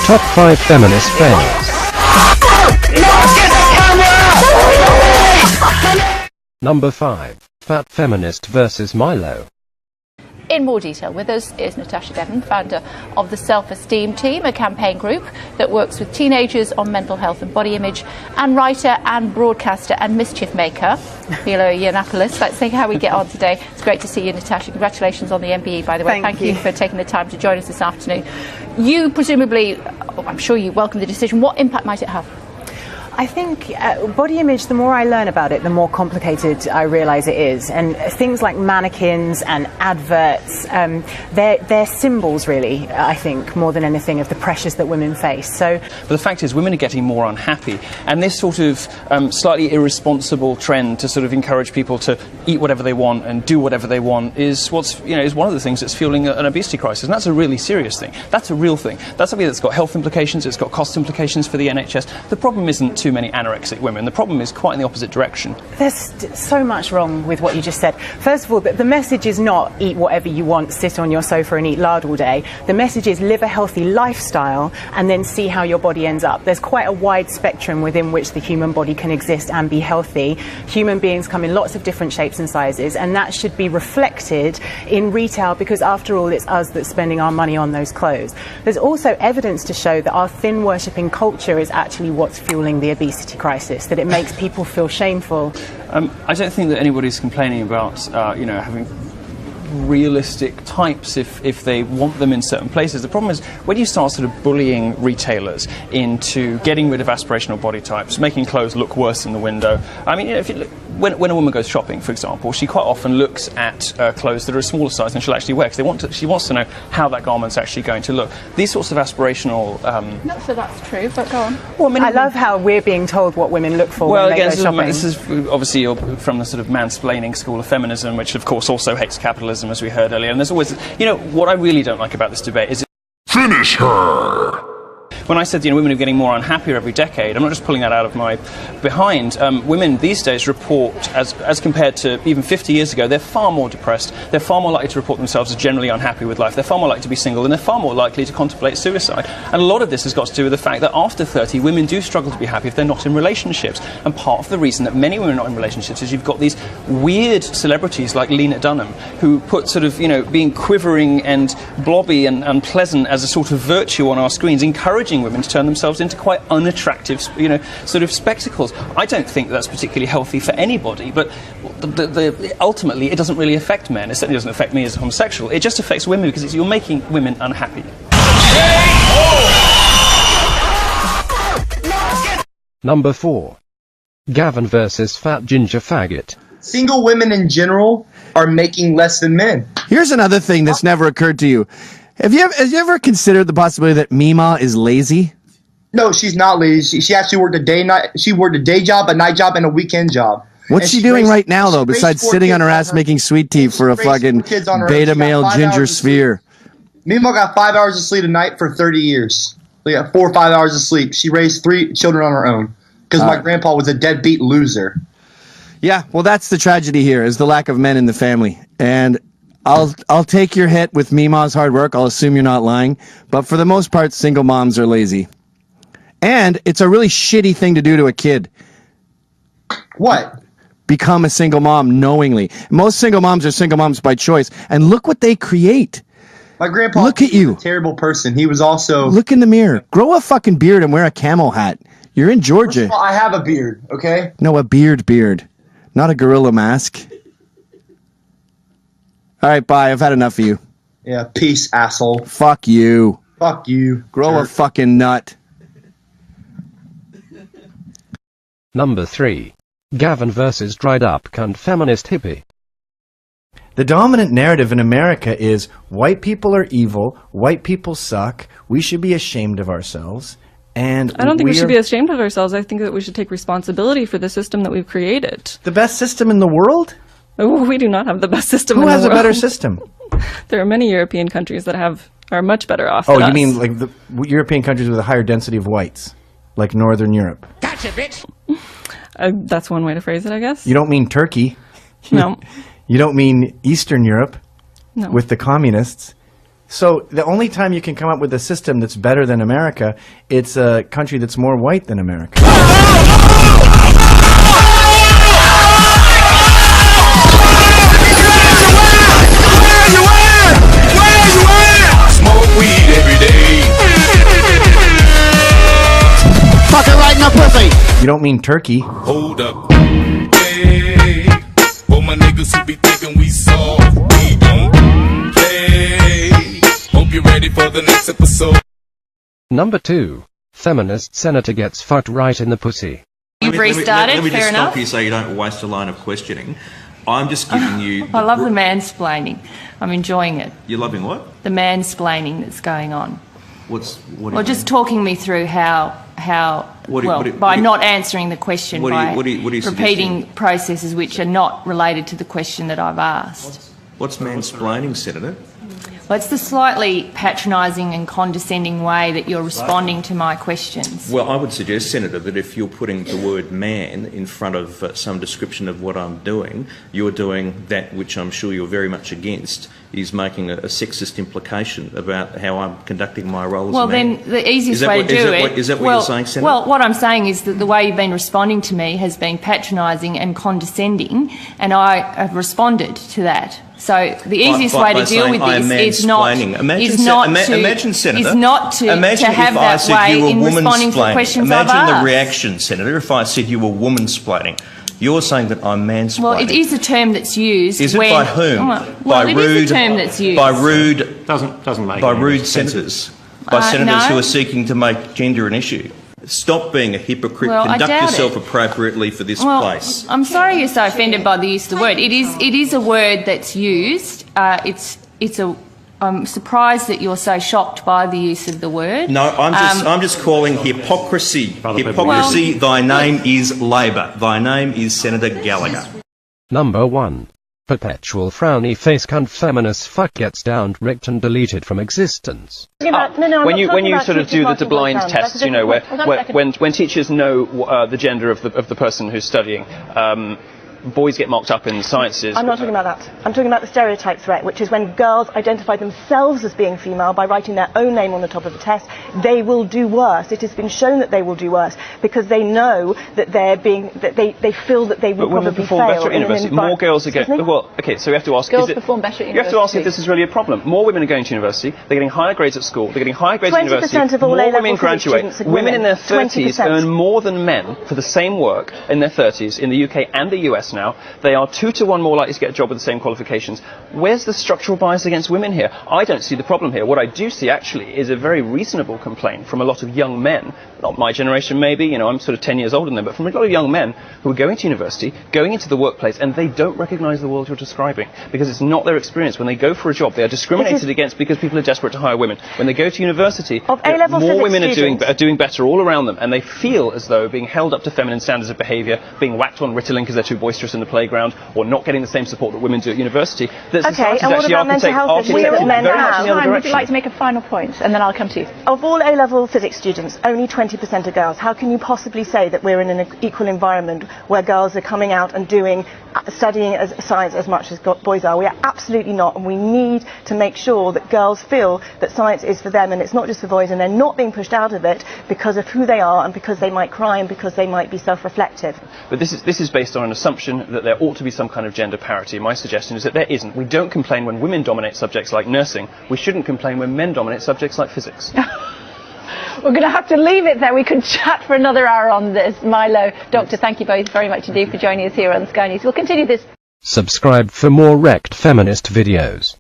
Top 5 feminist fails. Number 5. Fat Feminist versus Milo. In more detail, with us is Natasha Devon, founder of the Self-Esteem Team, a campaign group that works with teenagers on mental health and body image, and writer and broadcaster and mischief maker, Philo Yiannopoulos. Let's see how we get on today. It's great to see you, Natasha. Congratulations on the MBE, by the way. Thank you for taking the time to join us this afternoon. You presumably, I'm sure you welcome the decision. What impact might it have? I think body image, the more I learn about it, the more complicated I realise it is. And things like mannequins and adverts, they're symbols, really, I think, more than anything, of the pressures that women face. So, but the fact is, women are getting more unhappy. And this sort of slightly irresponsible trend to sort of encourage people to eat whatever they want and do whatever they want is is one of the things that's fueling an obesity crisis. And that's a really serious thing. That's a real thing. That's something that's got health implications. It's got cost implications for the NHS. The problem isn't too many anorexic women. The problem is quite in the opposite direction. There's so much wrong with what you just said. First of all, the message is not eat whatever you want, sit on your sofa and eat lard all day. The message is live a healthy lifestyle and then see how your body ends up. There's quite a wide spectrum within which the human body can exist and be healthy. Human beings come in lots of different shapes and sizes, and that should be reflected in retail, because after all, it's us that's spending our money on those clothes. There's also evidence to show that our thin worshipping culture is actually what's fueling the obesity crisis, that it makes people feel shameful. I don't think that anybody's complaining about having realistic types if they want them in certain places. The problem is when you start sort of bullying retailers into getting rid of aspirational body types, making clothes look worse in the window. I mean, if you look, when a woman goes shopping, for example, she quite often looks at clothes that are a smaller size than she'll actually wear, because she wants to know how that garment's actually going to look. These sorts of aspirational... Not sure that's true, but go on. Well, I love how we're being told what women look for when they go shopping. This is obviously from the sort of mansplaining school of feminism, which of course also hates capitalism, as we heard earlier. And there's always, what I really don't like about this debate is... Finish her! When I said, women are getting more unhappier every decade, I'm not just pulling that out of my behind. Women these days report, as compared to even 50 years ago, they're far more depressed. They're far more likely to report themselves as generally unhappy with life. They're far more likely to be single, and they're far more likely to contemplate suicide. And a lot of this has got to do with the fact that after 30, women do struggle to be happy if they're not in relationships. And part of the reason that many women are not in relationships is you've got these weird celebrities like Lena Dunham, who put sort of, being quivering and blobby and unpleasant as a sort of virtue on our screens, encouraging women to turn themselves into quite unattractive, sort of spectacles. I don't think that's particularly healthy for anybody, but ultimately it doesn't really affect men. It certainly doesn't affect me as a homosexual. It just affects women because you're making women unhappy. Number 4. Gavin versus Fat Ginger Faggot. Single women in general are making less than men. Here's another thing that's never occurred to you. Have you ever considered the possibility that Mima is lazy? No, she's not lazy. She actually worked a day job, a night job, and a weekend job. What's she doing right now, though, besides sitting on her ass making sweet tea for a fucking beta male ginger sphere? Mima got 5 hours of sleep a night for 30 years. She got 4 or 5 hours of sleep. She raised 3 children on her own because my grandpa was a deadbeat loser. Yeah, well, that's the tragedy here, is the lack of men in the family. And I'll take your hit with Mima's hard work. I'll assume you're not lying. But for the most part, single moms are lazy. And it's a really shitty thing to do to a kid. What? Become a single mom knowingly. Most single moms are single moms by choice. And look what they create. My grandpa look at you. Was a terrible person. He was also... Look in the mirror. Grow a fucking beard and wear a camel hat. You're in Georgia. First of all, I have a beard, okay? No, a beard. Not a gorilla mask. All right, bye. I've had enough of you. Yeah, peace, asshole. Fuck you. Fuck you. Grow a fucking nut. Number 3. Gavin versus dried up cunt feminist hippie. The dominant narrative in America is white people are evil, white people suck, we should be ashamed of ourselves. And I don't think we should be ashamed of ourselves. I think that we should take responsibility for the system that we've created. The best system in the world? Oh, we do not have the best system in the world. Who has a better system? There are many European countries that are much better off than us. You mean like the European countries with a higher density of whites? Like Northern Europe? Gotcha, bitch! That's one way to phrase it, I guess. You don't mean Turkey. No. You don't mean Eastern Europe? No. With the communists. So the only time you can come up with a system that's better than America, it's a country that's more white than America. Smoke weed every day. Fucking right in the pussy. You don't mean Turkey. Hold up. Hey, for my niggas who be thinking we soft, we don't play. Hope you're ready for the next episode. Number 2. Feminist senator gets fucked right in the pussy. You've restarted, let me fair just enough. stop you so you don't waste a line of questioning. I'm just giving you... I love the mansplaining. I'm enjoying it. You're loving what? The mansplaining that's going on. What Well, just talking me through how by not answering the question, by repeating processes which are not related to the question that I've asked. What's mansplaining, Senator? Well, it's the slightly patronising and condescending way that you're responding to my questions. Well, I would suggest, Senator, that if you're putting the word man in front of some description of what I'm doing, you're doing that which I'm sure you're very much against, is making a sexist implication about how I'm conducting my role as a man. Well, then the easiest way to do it... Is that what you're saying, Senator? Well, what I'm saying is that the way you've been responding to me has been patronising and condescending, and I have responded to that. So the easiest way to deal with this is not to have that way in responding to the questions I've asked. Imagine the reaction, Senator, if I said you were woman-splaining. You're saying that I'm mansplaining. Well, it is a term that's used. Is it by whom? Well, it is a term that's used. By rude... Doesn't make by rude senators. By senators who are seeking to make gender an issue. Stop being a hypocrite. Conduct yourself appropriately for this place. I'm sorry you're so offended by the use of the word. It is a word that's used. I'm surprised that you're so shocked by the use of the word. No, I'm just calling hypocrisy. Hypocrisy. Thy name is Labor. Thy name is Senator Gallagher. Number 1. Perpetual frowny face cunt feminist fuck gets downed, rigged and deleted from existence. When you sort of do the blind tests, you know, when teachers know the gender of the person who's studying, boys get mocked up in sciences. I'm not talking about that. I'm talking about the stereotype threat, which is when girls identify themselves as being female by writing their own name on the top of the test, they will do worse. It has been shown that they will do worse because they know that they feel that they will probably fail. Better at university. More girls are getting... Well, okay, so we have to ask... Girls perform better at university. You have to ask if this is really a problem. More women are going to university, they're getting higher grades at school, they're getting higher grades at university, 20% of all more women graduate. Women in their 30s 20%. earn more than men for the same work in their 30s in the UK and the US now. They are 2 to 1 more likely to get a job with the same qualifications. Where's the structural bias against women here? I don't see the problem here. What I do see, actually, is a very reasonable complaint from a lot of young men, not my generation maybe, you know, I'm sort of 10 years older than them, but from a lot of young men who are going to university, going into the workplace, and they don't recognise the world you're describing, because it's not their experience. When they go for a job, they are discriminated against because people are desperate to hire women. When they go to university, more women are doing better all around them, and they feel as though being held up to feminine standards of behaviour, being whacked on Ritalin because they're too boisterous in the playground, or not getting the same support that women do at university, that society is actually architected very much in the other direction. Would you like to make a final point, and then I'll come to you? Of all A-level physics students, only 20% are girls. How can you possibly say that we're in an equal environment where girls are coming out and studying science as much as boys are? We are absolutely not, and we need to make sure that girls feel that science is for them and it's not just for boys, and they're not being pushed out of it because of who they are and because they might cry and because they might be self-reflective. But this is based on an assumption that there ought to be some kind of gender parity. My suggestion is that there isn't. We don't complain when women dominate subjects like nursing. We shouldn't complain when men dominate subjects like physics. We're going to have to leave it there. We could chat for another hour on this. Milo, Doctor, thank you both very much indeed for joining us here on Sky News. We'll continue this. Subscribe for more wrecked feminist videos.